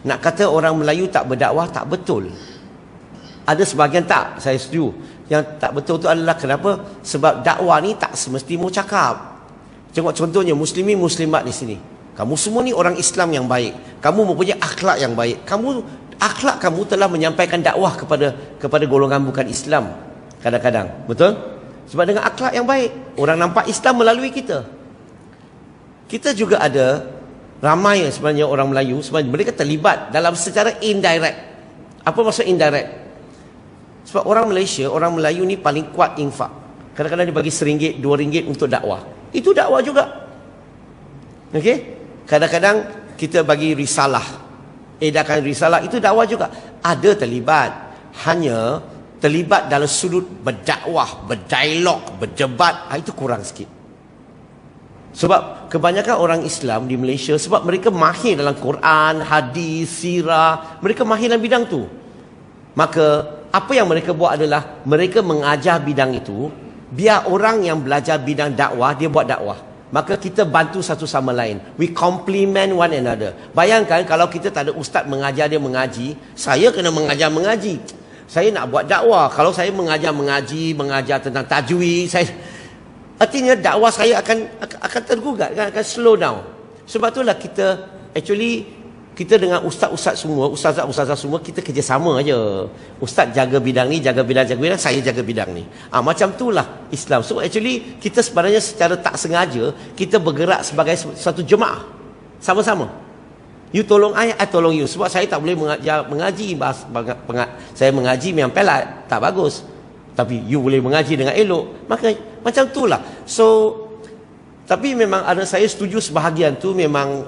Nak kata orang Melayu tak berdakwah, tak betul. Ada sebahagian tak, saya setuju. Yang tak betul tu adalah kenapa? Sebab dakwah ni tak semesti mau cakap. Tengok contohnya muslimin muslimat di sini. Kamu semua ni orang Islam yang baik. Kamu mempunyai akhlak yang baik. Akhlak kamu telah menyampaikan dakwah kepada golongan bukan Islam. Kadang-kadang, betul? Sebab dengan akhlak yang baik, orang nampak Islam melalui kita. Kita juga ada ramai sebenarnya orang Melayu, sebenarnya mereka terlibat dalam secara indirect. Apa maksud indirect? Sebab orang Malaysia, orang Melayu ni paling kuat infak. Kadang-kadang dia bagi RM1, RM2 untuk dakwah. Itu dakwah juga. Okey? Kadang-kadang kita bagi risalah. Edarkan risalah, itu dakwah juga. Ada terlibat. Hanya terlibat dalam sudut berdakwah, berdialog, berdebat, itu kurang sikit. Sebab kebanyakan orang Islam di Malaysia, sebab mereka mahir dalam Quran, hadis, sirah, mereka mahir dalam bidang tu. Maka apa yang mereka buat adalah mereka mengajar bidang itu, biar orang yang belajar bidang dakwah dia buat dakwah. maka kita bantu satu sama lain. We complement one another. Bayangkan kalau kita tak ada ustaz mengajar dia mengaji, saya kena mengajar mengaji. Saya nak buat dakwah, kalau saya mengajar mengaji, mengajar tentang tajwid, artinya dakwah saya akan tergugat, akan slow down. Sebab itulah kita dengan ustaz-ustaz semua, ustazah-ustazah semua, kita kerjasama aja. Ustaz jaga bidang ni, jaga bidang, saya jaga bidang ni. Macam itulah Islam. So actually kita sebenarnya secara tak sengaja kita bergerak sebagai satu jemaah. Sama-sama. You tolong I tolong you. Sebab saya tak boleh mengaji. Saya mengaji memang pelat, tak bagus. Tapi you boleh mengaji dengan elok. Maka macam itulah. So tapi memang saya setuju sebahagian tu memang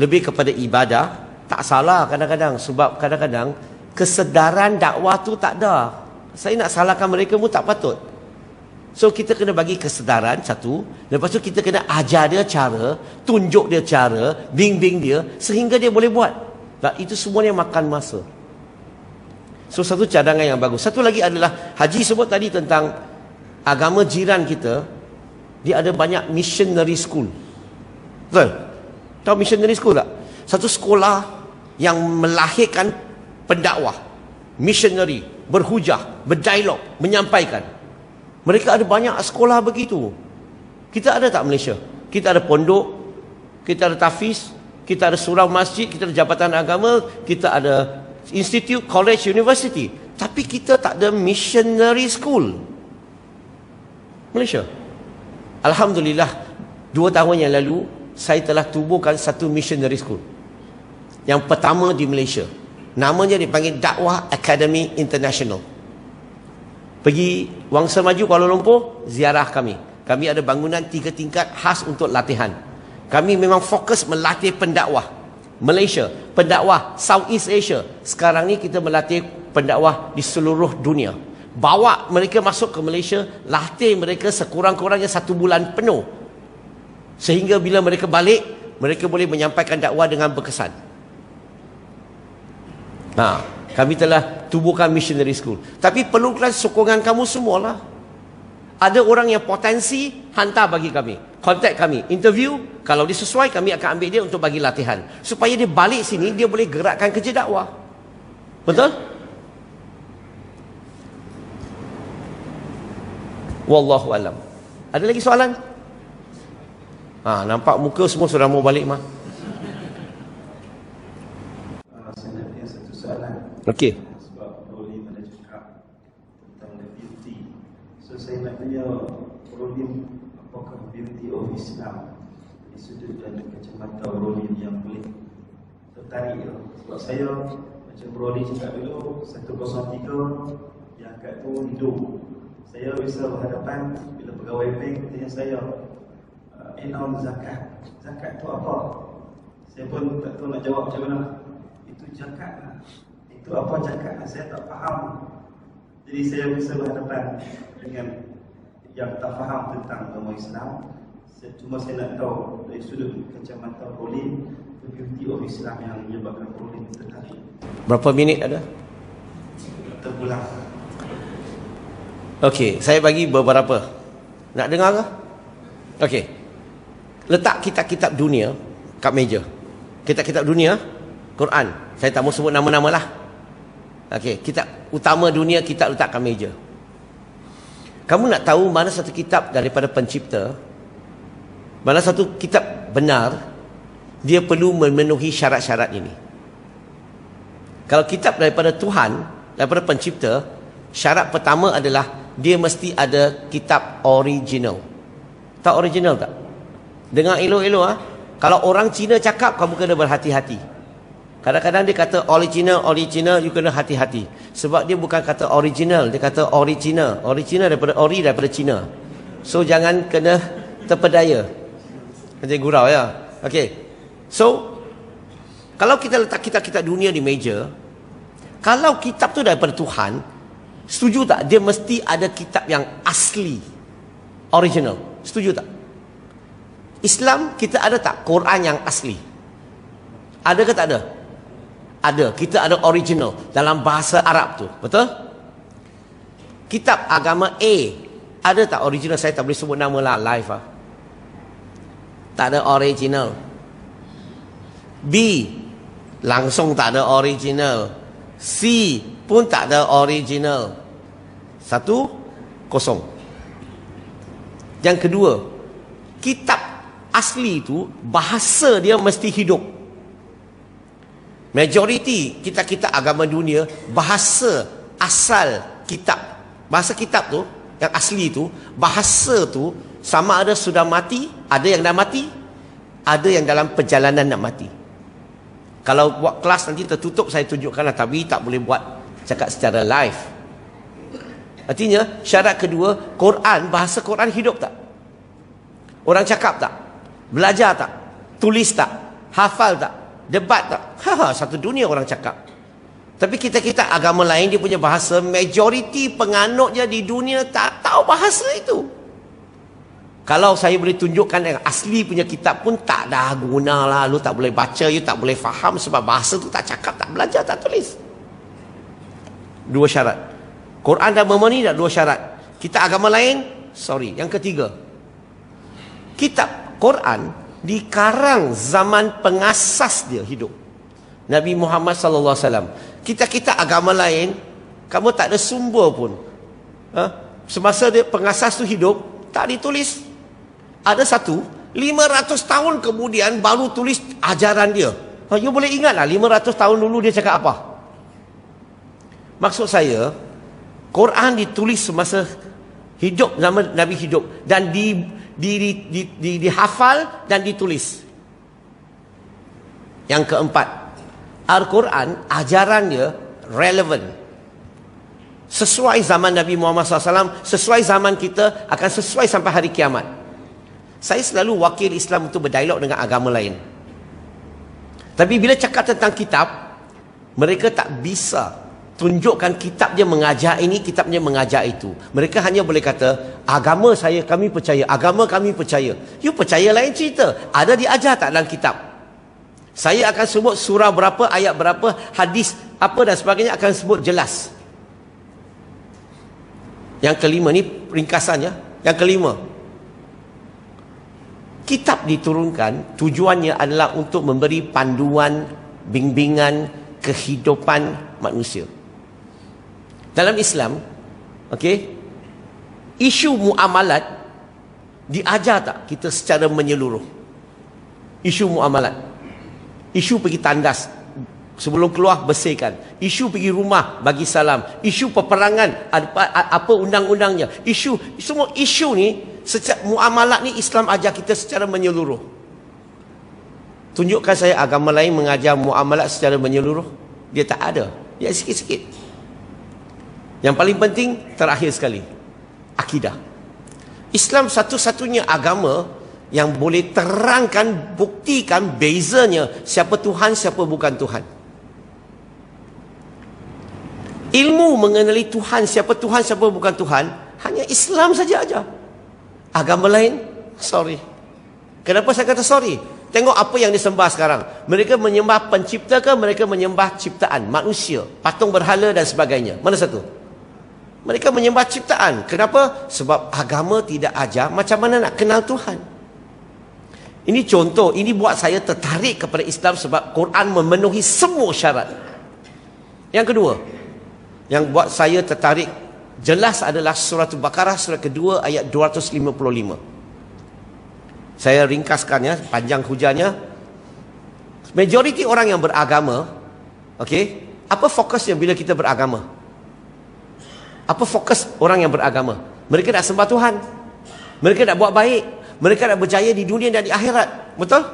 lebih kepada ibadah. Tak salah kadang-kadang, sebab kadang-kadang kesedaran dakwah tu tak ada. Saya nak salahkan mereka pun tak patut. So kita kena bagi kesedaran satu, lepas tu kita kena ajar dia cara, tunjuk dia cara, bimbing dia sehingga dia boleh buat. Dan itu semuanya makan masa. So satu cadangan yang bagus. Satu lagi adalah Haji sebut tadi tentang agama jiran kita, dia ada banyak missionary school. Betul? Tahu missionary school tak? Satu sekolah yang melahirkan pendakwah, missionary, berhujah, berdialog, menyampaikan. Mereka ada banyak sekolah begitu. Kita ada tak Malaysia? Kita ada pondok, kita ada tafiz, kita ada surau masjid, kita ada jabatan agama, kita ada institute, college, university. Tapi kita tak ada missionary school. Malaysia. Alhamdulillah, 2 tahun yang lalu saya telah tubuhkan satu missionary school. Yang pertama di Malaysia. Namanya dipanggil Dakwah Academy International. Pergi Wangsa Maju Kuala Lumpur, ziarah kami. Kami ada bangunan 3 tingkat khas untuk latihan. Kami memang fokus melatih pendakwah Malaysia, pendakwah Southeast Asia. Sekarang ni kita melatih pendakwah di seluruh dunia. Bawa mereka masuk ke Malaysia, latih mereka sekurang-kurangnya 1 bulan penuh. Sehingga bila mereka balik, mereka boleh menyampaikan dakwah dengan berkesan. Kami telah tubuhkan missionary school. Tapi perlukan sokongan kamu semualah. Ada orang yang potensi, hantar bagi kami. Contact kami, interview. Kalau dia sesuai, kami akan ambil dia untuk bagi latihan. Supaya dia balik sini, dia boleh gerakkan kerja dakwah. Betul? Wallahu alam. Ada lagi soalan? Nampak muka semua sudah mau balik mah. Saya nak tanya satu soalan. Okey. Sebab Rolim ada cakap tentang the beauty. So saya nak tanya Rolim, apakah beauty of Islam di sudut dan kacamata Rolim yang boleh tertarik? Sebab saya macam Rolim cakap dulu, 103 yang kat tu hidup. Saya bisa berhadapan bila pegawai bank tanya saya, enom zakat. Zakat tu apa? Saya pun tak tahu nak jawab macam mana. Itu zakat lah. Itu apa zakat lah? Saya tak faham. Jadi saya bisa berhadapan dengan yang tak faham tentang agama Islam. Cuma saya nak tahu dari sudut kacamata Rolim, beauty of Islam yang menyebabkan Rolim tertarik. Berapa minit ada? Terpulang. Okey, saya bagi beberapa. Nak dengar ke? Okey. Letak kitab-kitab dunia kat meja. Kitab-kitab dunia, Quran. Saya tak mau sebut nama-nama lah. Okey, kitab utama dunia kita letak kat meja. Kamu nak tahu mana satu kitab daripada pencipta, mana satu kitab benar, dia perlu memenuhi syarat-syarat ini. Kalau kitab daripada Tuhan, daripada pencipta, syarat pertama adalah dia mesti ada kitab original. Tak original tak? Dengar elok-elok Kalau orang Cina cakap, kamu kena berhati-hati. Kadang-kadang dia kata original, you kena hati-hati. Sebab dia bukan kata original, dia kata original. Original daripada Cina. So jangan kena terpedaya. Macam gurau ya. Okey. So kalau kita letak kitab-kitab dunia di meja, kalau kitab tu daripada Tuhan, setuju tak? Dia mesti ada kitab yang asli, original. Setuju tak? Islam kita ada tak Quran yang asli? Ada ke tak ada? Ada. Kita ada original dalam bahasa Arab tu. Betul? Kitab agama A ada tak original? Saya tak boleh sebut nama lah live tak ada original. B, langsung tak ada original. C pun tak ada original. 1-0. Yang kedua, kitab asli itu bahasa dia mesti hidup. Majoriti kita agama dunia, bahasa asal kitab, bahasa kitab tu yang asli tu, bahasa tu sama ada sudah mati, ada yang dah mati, ada yang dalam perjalanan nak mati. Kalau buat kelas nanti tertutup, saya tunjukkanlah, tapi tak boleh buat cakap secara live. Artinya syarat kedua, Quran, bahasa Quran hidup tak? Orang cakap tak? Belajar tak? Tulis tak? Hafal tak? Debat tak? Satu dunia orang cakap. Tapi kita agama lain, dia punya bahasa, majoriti penganutnya di dunia tak tahu bahasa itu. Kalau saya boleh tunjukkan yang asli punya kitab pun tak dah guna lah. Lu tak boleh baca, you tak boleh faham, sebab bahasa tu tak cakap, tak belajar, tak tulis. 2 syarat. Quran dah memenuhi dah 2 syarat. Kita agama lain, sorry. Yang ketiga, kitab Quran dikarang zaman pengasas dia hidup, Nabi Muhammad sallallahu alaihi wasallam. Kita agama lain, kamu tak ada sumber pun. Semasa dia pengasas tu hidup, tak ditulis. Ada satu 500 tahun kemudian baru tulis ajaran dia. You boleh ingat lah 500 tahun dulu dia cakap apa? Maksud saya, Quran ditulis semasa hidup, zaman Nabi hidup, dan dihafal dan ditulis. Yang keempat, Al-Quran ajaran dia relevan, sesuai zaman Nabi Muhammad SAW, sesuai zaman kita, akan sesuai sampai hari kiamat. Saya selalu wakil Islam untuk berdialog dengan agama lain, tapi bila cakap tentang kitab, mereka tak bisa tunjukkan kitab dia mengajar ini, kitab dia mengajar itu. Mereka hanya boleh kata, agama saya, kami percaya, agama kami percaya. You percaya lain cerita, ada diajar tak dalam kitab? Saya akan sebut surah berapa, ayat berapa, hadis apa dan sebagainya, akan sebut jelas. Yang kelima ni ringkasannya. Yang kelima, kitab diturunkan tujuannya adalah untuk memberi panduan, bimbingan kehidupan manusia. Dalam Islam, isu muamalat diajar tak kita secara menyeluruh? Isu muamalat, isu pergi tandas sebelum keluar bersihkan, isu pergi rumah bagi salam, isu peperangan apa undang-undangnya, isu, semua isu ni secara muamalat ni Islam ajar kita secara menyeluruh. Tunjukkan saya agama lain mengajar muamalat secara menyeluruh. Dia tak ada, dia sikit-sikit. Yang paling penting, terakhir sekali, akidah. Islam satu-satunya agama yang boleh terangkan, buktikan bezanya siapa Tuhan, siapa bukan Tuhan. Ilmu mengenali Tuhan, siapa Tuhan, siapa bukan Tuhan, hanya Islam saja aja. Agama lain, sorry. Kenapa saya kata sorry? Tengok apa yang disembah sekarang. Mereka menyembah pencipta ke mereka menyembah ciptaan, manusia, patung berhala dan sebagainya? Mana satu? Mereka menyembah ciptaan. Kenapa? Sebab agama tidak ajar macam mana nak kenal Tuhan. Ini contoh, ini buat saya tertarik kepada Islam sebab Quran memenuhi semua syarat. Yang kedua, yang buat saya tertarik jelas adalah surah Al-Baqarah, surah kedua, ayat 255. Saya ringkaskannya, panjang hujannya. Majoriti orang yang beragama, apa fokusnya bila kita beragama? Apa fokus orang yang beragama? Mereka nak sembah Tuhan, mereka nak buat baik, mereka nak berjaya di dunia dan di akhirat. Betul?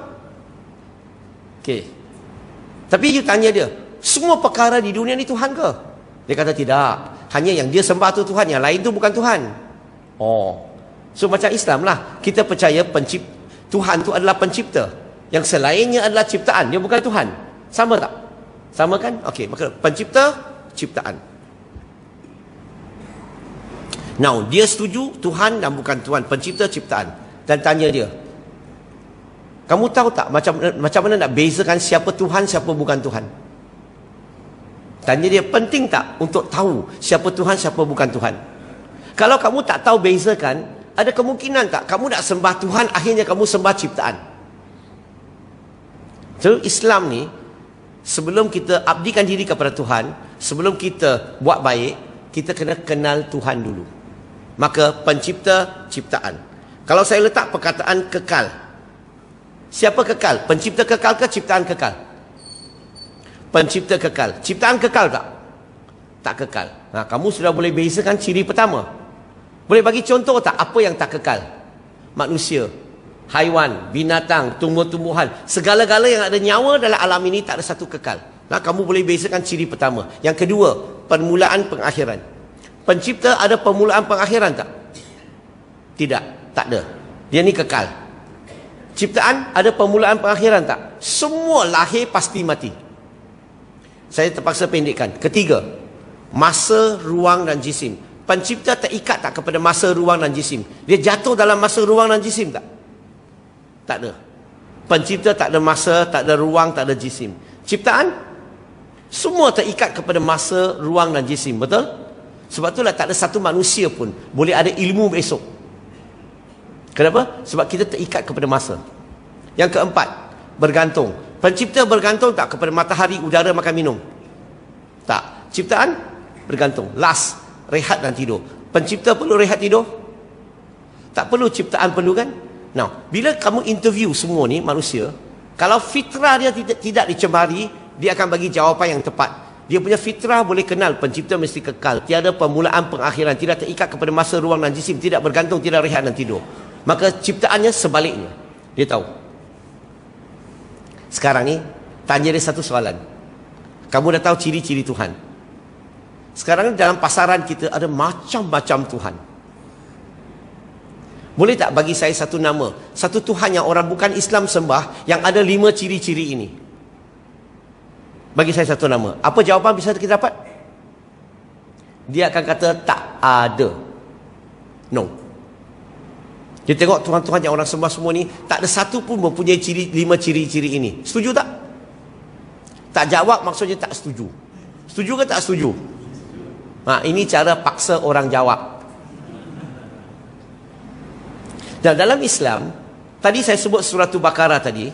Tapi you tanya dia, semua perkara di dunia ni Tuhan ke? Dia kata tidak. Hanya yang dia sembah tu Tuhan, yang lain tu bukan Tuhan. So macam Islam lah, kita percaya Tuhan tu adalah pencipta, yang selainnya adalah ciptaan, dia bukan Tuhan. Sama tak? Sama kan? Maka pencipta, ciptaan. Now, dia setuju Tuhan dan bukan Tuhan, pencipta, ciptaan. Dan tanya dia, kamu tahu tak macam mana nak bezakan siapa Tuhan, siapa bukan Tuhan? Tanya dia, penting tak untuk tahu siapa Tuhan, siapa bukan Tuhan? Kalau kamu tak tahu bezakan, ada kemungkinan tak kamu nak sembah Tuhan, akhirnya kamu sembah ciptaan? So Islam ni, sebelum kita abdikan diri kepada Tuhan, sebelum kita buat baik, kita kena kenal Tuhan dulu. Maka pencipta, ciptaan. Kalau saya letak perkataan kekal, siapa kekal? Pencipta kekal ke ciptaan kekal? Pencipta kekal. Ciptaan kekal tak? Tak kekal. Kamu sudah boleh bezakan ciri pertama. Boleh bagi contoh tak apa yang tak kekal? Manusia, haiwan, binatang, tumbuh-tumbuhan, segala-gala yang ada nyawa dalam alam ini tak ada satu kekal. Kamu boleh bezakan ciri pertama. Yang kedua, permulaan pengakhiran. Pencipta ada permulaan pengakhiran tak? Tidak, tak ada. Dia ni kekal. Ciptaan ada permulaan pengakhiran tak? Semua lahir pasti mati. Saya terpaksa pendekkan. Ketiga, masa, ruang dan jisim. Pencipta terikat tak kepada masa, ruang dan jisim? Dia jatuh dalam masa, ruang dan jisim tak? Tak ada. Pencipta tak ada masa, tak ada ruang, tak ada jisim. Ciptaan semua terikat kepada masa, ruang dan jisim. Betul? Sebab itulah tak ada satu manusia pun boleh ada ilmu besok. Kenapa? Sebab kita terikat kepada masa. Yang keempat, bergantung. Pencipta bergantung tak kepada matahari, udara, makan, minum? Tak. Ciptaan bergantung. Last, rehat dan tidur. Pencipta perlu rehat tidur? Tak perlu. Ciptaan perlu kan? Nah, bila kamu interview semua ni manusia, kalau fitrah dia tidak dicemari, dia akan bagi jawapan yang tepat. Dia punya fitrah boleh kenal pencipta mesti kekal, tiada permulaan pengakhiran, tidak terikat kepada masa, ruang dan jisim, tidak bergantung, tidak rehat dan tidur. Maka ciptaannya sebaliknya. Dia tahu. Sekarang ni tanya dia satu soalan. Kamu dah tahu ciri-ciri Tuhan. Sekarang dalam pasaran kita ada macam-macam Tuhan. Boleh tak bagi saya satu nama, satu Tuhan yang orang bukan Islam sembah, yang ada 5 ciri-ciri ini? Bagi saya satu nama. Apa jawapan bisa kita dapat? Dia akan kata tak ada. No. Dia tengok Tuhan-Tuhan yang orang sembah semua ni, tak ada satu pun mempunyai 5 ciri-ciri ini. Setuju tak? Tak jawab maksudnya tak setuju. Setuju ke tak setuju? Ini cara paksa orang jawab. Dan dalam Islam, tadi saya sebut surah Baqarah tadi.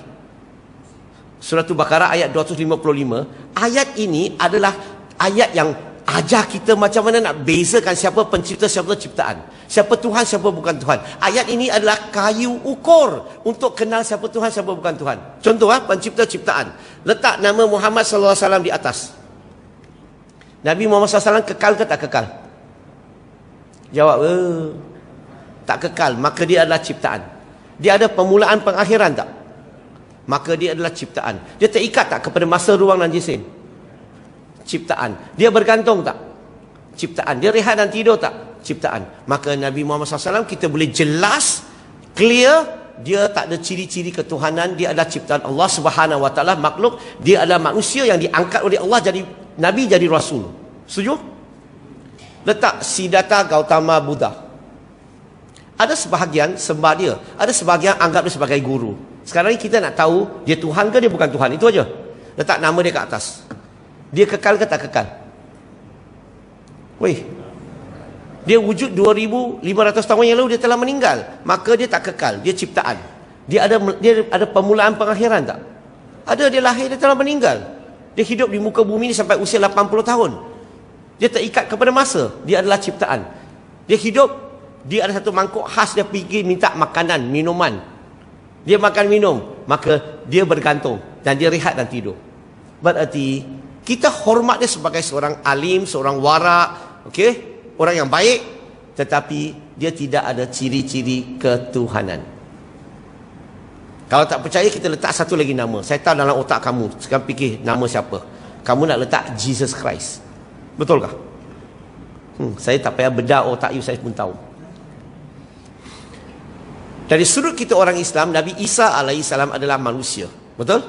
Surah Baqarah ayat 255. Ayat ini adalah ayat yang ajar kita macam mana nak bezakan siapa pencipta, siapa ciptaan. Siapa Tuhan, siapa bukan Tuhan. Ayat ini adalah kayu ukur untuk kenal siapa Tuhan, siapa bukan Tuhan. Contoh, pencipta ciptaan. Letak nama Muhammad SAW di atas. Nabi Muhammad SAW kekal ke tak kekal? Jawab, tak kekal. Maka dia adalah ciptaan. Dia ada permulaan pengakhiran tak? Maka dia adalah ciptaan. Dia terikat tak kepada masa, ruang dan jisim? Ciptaan. Dia bergantung tak? Ciptaan. Dia rehat dan tidur tak? Ciptaan. Maka Nabi Muhammad SAW kita boleh jelas, clear, dia tak ada ciri-ciri ketuhanan. Dia adalah ciptaan Allah Subhanahu Wa Taala, makhluk. Dia adalah manusia yang diangkat oleh Allah jadi Nabi, jadi Rasul. Setuju? Letak Siddhartha Gautama Buddha. Ada sebahagian sembah dia, ada sebahagian anggap dia sebagai guru. Sekarang ni kita nak tahu dia Tuhan ke dia bukan Tuhan. Itu aja. Letak nama dia kat atas. Dia kekal ke tak kekal? Weh, dia wujud 2500 tahun yang lalu, dia telah meninggal. Maka dia tak kekal, dia ciptaan. Dia ada permulaan pengakhiran tak? Ada, dia lahir, dia telah meninggal. Dia hidup di muka bumi ni sampai usia 80 tahun. Dia terikat kepada masa. Dia adalah ciptaan. Dia hidup, dia ada satu mangkuk khas, dia pergi minta makanan, minuman. Dia makan minum, maka dia bergantung dan dia rehat dan tidur. Berarti kita hormat dia sebagai seorang alim, seorang wara, okey, orang yang baik, tetapi dia tidak ada ciri-ciri ketuhanan. Kalau tak percaya, kita letak satu lagi nama. Saya tahu dalam otak kamu sekarang fikir nama siapa. Kamu nak letak Jesus Christ. Betulkah? Saya tak payah bedah otak you, saya pun tahu. Dari sudut kita orang Islam, Nabi Isa alaihissalam adalah manusia. Betul?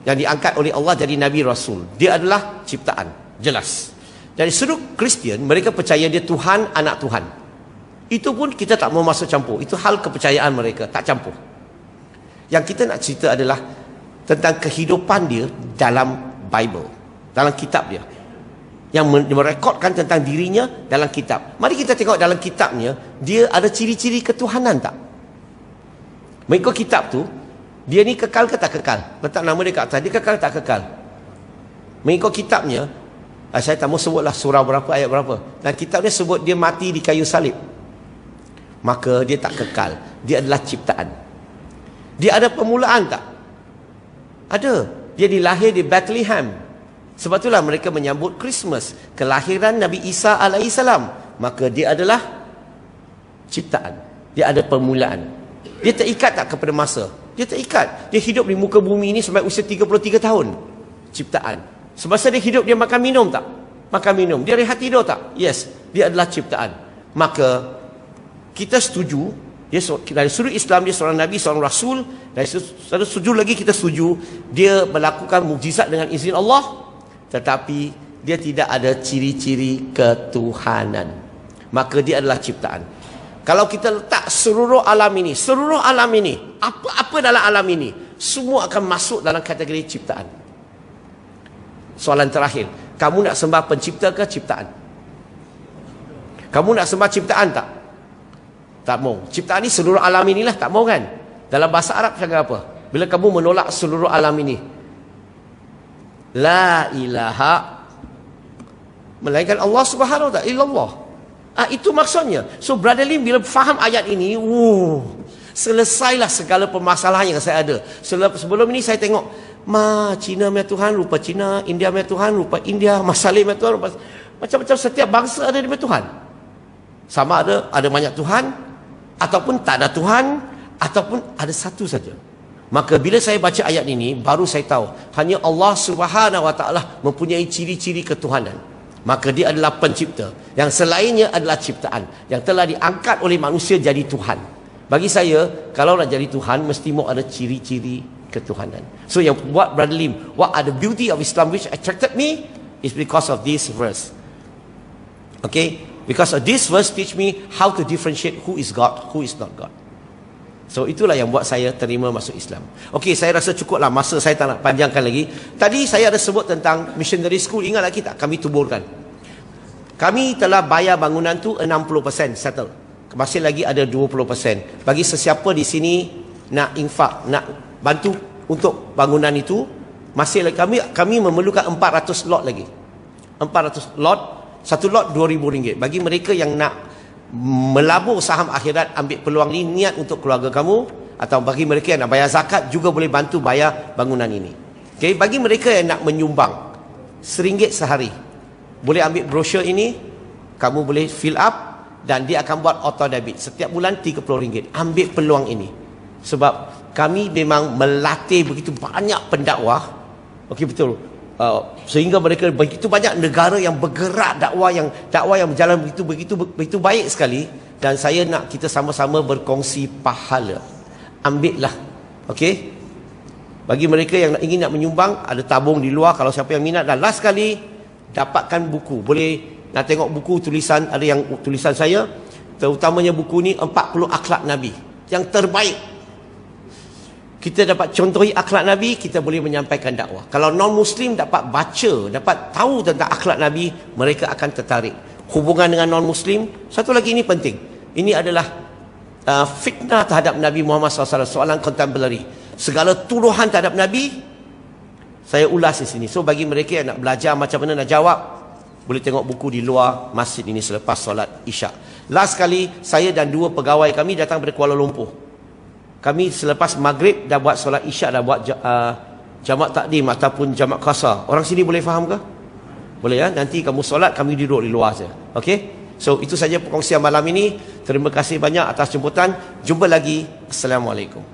Yang diangkat oleh Allah jadi Nabi Rasul. Dia adalah ciptaan. Jelas. Dari sudut Kristian, mereka percaya dia Tuhan, anak Tuhan. Itu pun kita tak mau masuk campur. Itu hal kepercayaan mereka. Tak campur. Yang kita nak cerita adalah tentang kehidupan dia dalam Bible. Dalam kitab dia. Yang merekodkan tentang dirinya dalam kitab. Mari kita tengok dalam kitabnya, dia ada ciri-ciri ketuhanan tak? Mengikut kitab tu, Dia ni kekal ke tak kekal? Letak nama dia kat atas. Dia kekal tak kekal? Mengikut kitabnya, saya tak mau sebutlah surah berapa, ayat berapa. Dan kitabnya sebut dia mati di kayu salib. Maka dia tak kekal. Dia adalah ciptaan. Dia ada permulaan tak? Ada. Dia dilahir di Bethlehem. Sebab itulah mereka menyambut Christmas, kelahiran Nabi Isa alaihissalam. Maka dia adalah ciptaan. Dia ada permulaan. Dia terikat tak kepada masa? Dia terikat. Dia hidup di muka bumi ini sampai usia 33 tahun. Ciptaan. Semasa dia hidup, dia makan minum tak? Makan minum. Dia rehat tidur tak? Yes. Dia adalah ciptaan. Maka kita setuju, dia dari sudut Islam, dia seorang Nabi, seorang Rasul. Dari sudut lagi kita setuju, dia melakukan mukjizat dengan izin Allah. Tetapi dia tidak ada ciri-ciri ketuhanan. Maka dia adalah ciptaan. Kalau kita letak seluruh alam ini, apa-apa dalam alam ini, semua akan masuk dalam kategori ciptaan. Soalan terakhir, kamu nak sembah pencipta ke ciptaan? Kamu nak sembah ciptaan tak? Tak mau. Ciptaan ni seluruh alam inilah, tak mau kan? Dalam bahasa Arab cakap apa? Bila kamu menolak seluruh alam ini, la ilaha melainkan Allah Subhanahu wa ta'ala illallah. Itu maksudnya. So Brother Lim bila faham ayat ini, selesailah segala permasalahan yang saya ada. Sebelum ini saya tengok, Cina punya Tuhan rupa Cina, India punya Tuhan rupa India, Masalih punya Tuhan rupa, macam-macam setiap bangsa ada dia punya Tuhan. Sama ada banyak Tuhan, ataupun tak ada Tuhan, ataupun ada satu saja. Maka bila saya baca ayat ini, baru saya tahu hanya Allah Subhanahu wa ta'ala mempunyai ciri-ciri ketuhanan. Maka dia adalah pencipta. Yang selainnya adalah ciptaan yang telah diangkat oleh manusia jadi Tuhan. Bagi saya, kalau nak jadi Tuhan, mesti mau ada ciri-ciri ketuhanan. So yang buat Brother Lim, what are the beauty of Islam which attracted me, is because of this verse. Okay? Because of this verse teach me how to differentiate who is God, who is not God. So itulah yang buat saya terima masuk Islam. Okey, saya rasa cukuplah, masa saya tak nak panjangkan lagi. Tadi saya ada sebut tentang missionary school, ingat lagi tak? Kami tuburkan. Kami telah bayar bangunan tu 60% settle. Masih lagi ada 20%. Bagi sesiapa di sini nak infak, nak bantu untuk bangunan itu, masih lagi kami memerlukan 400 lot lagi. 400 lot, satu lot RM2,000. Bagi mereka yang nak melabur saham akhirat, ambil peluang ni, niat untuk keluarga kamu, atau bagi mereka yang nak bayar zakat juga boleh bantu bayar bangunan ini. Okay, bagi mereka yang nak menyumbang RM1 sehari, boleh ambil brosur ini, kamu boleh fill up dan dia akan buat auto debit setiap bulan RM30. Ambil peluang ini, sebab kami memang melatih begitu banyak pendakwah. Okey, betul. Sehingga mereka begitu banyak negara yang bergerak dakwah yang berjalan begitu baik sekali, dan saya nak kita sama-sama berkongsi pahala. Ambillah. Okey, bagi mereka yang ingin nak menyumbang, ada tabung di luar kalau siapa yang minat. Dan last sekali, dapatkan buku. Boleh nak tengok buku tulisan, ada yang tulisan saya, terutamanya buku ni 40 akhlak Nabi yang terbaik. Kita dapat contohi akhlak Nabi, kita boleh menyampaikan dakwah. Kalau non-Muslim dapat baca, dapat tahu tentang akhlak Nabi, mereka akan tertarik. Hubungan dengan non-Muslim, satu lagi ini penting. Ini adalah fitnah terhadap Nabi Muhammad SAW, soalan contemporary. Segala tuduhan terhadap Nabi, saya ulas di sini. So bagi mereka yang nak belajar macam mana nak jawab, boleh tengok buku di luar masjid ini selepas solat Isyak. Last kali, saya dan 2 pegawai kami datang dari Kuala Lumpur. Kami selepas maghrib dah buat solat Isyak, dah buat jamak takdim ataupun jamak qasar. Orang sini boleh faham ke? Boleh ya? Nanti kamu solat, kami duduk di luar saja. Okey? So itu saja perkongsian malam ini. Terima kasih banyak atas jemputan. Jumpa lagi. Assalamualaikum.